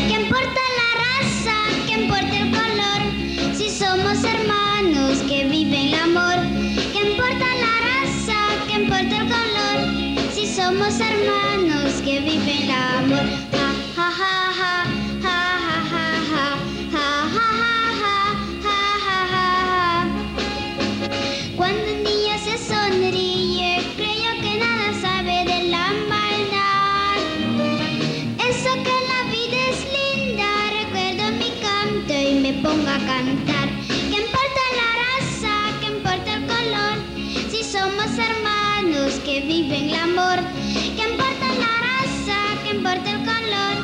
¿Qué importa la raza? ¿Qué importa el color? Si somos hermanos que viven el amor. ¿Qué importa la raza? ¿Qué importa el color? Si somos hermanos que viven el amor. Ja, ja, ja, ja, ja, ja, ja, ja, ja, ja, ja, ja. Cuando un niño se sonríe, creo que nada sabe de la maldad. Eso que la vida es linda, recuerdo mi canto y me pongo a cantar. ¿Qué importa la raza? ¿Qué importa el color? Si somos hermanos que viven el amor. ¿Qué importa la raza? ¿Qué importa el color?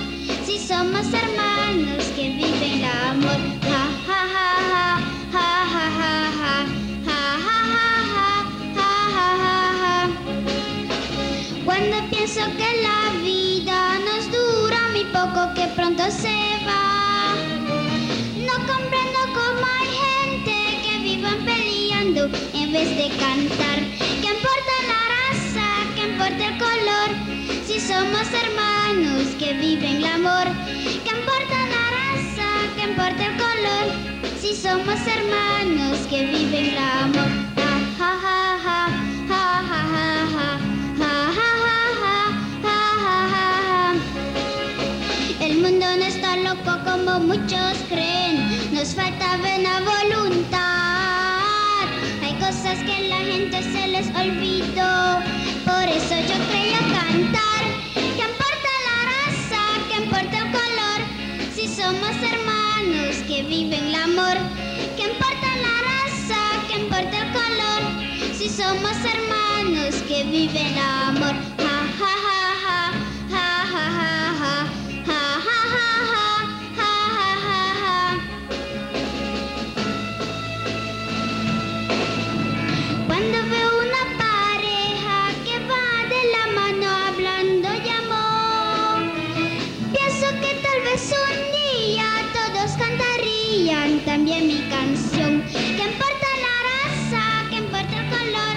Si somos hermanos que viven el amor. Ja, ja, ja, ja, ja, ja, ja, ja, ja, ja, ja, ja, ja. Cuando pienso que la vida nos dura muy poco, que pronto se va, no comprendo cómo hay gente que vivan peleando en vez de cantar. ¿Qué importa la raza? ¿Qué importa el color? Si somos hermanos que viven el amor. ¿Qué importa la raza? ¿Qué importa el color? Si somos hermanos que viven el amor. Ja, ja, ja, ja, ja, ja, ja, ja, ja, ja, ja, ja, ja. El mundo no está loco como muchos creen. Nos falta buena voluntad. Hay cosas que la gente se les olvidó. Por eso yo quería cantar. ¿Qué importa la raza? ¿Qué importa el color? Si somos hermanos que viven el amor. ¿Qué importa la raza? ¿Qué importa el color? Si somos hermanos que viven el amor. Ja, ja, ja, ja, ja, ja, ja, ja, ja, ja, ja, ja, ja, ja. Cuando veo una pareja que va de la mano hablando de amor, pienso que tal vez un día todos cantarían también mi canción. ¿Qué importa la raza? ¿Qué importa el color?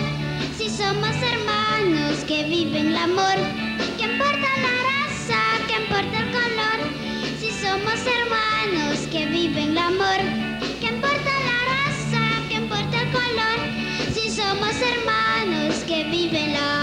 Si somos hermanos que viven el amor. ¿Qué importa la raza? ¿Qué importa el color? Si somos hermanos que viven el amor. ¿Qué importa la raza? ¿Qué importa el color? Si somos hermanos que viven el amor.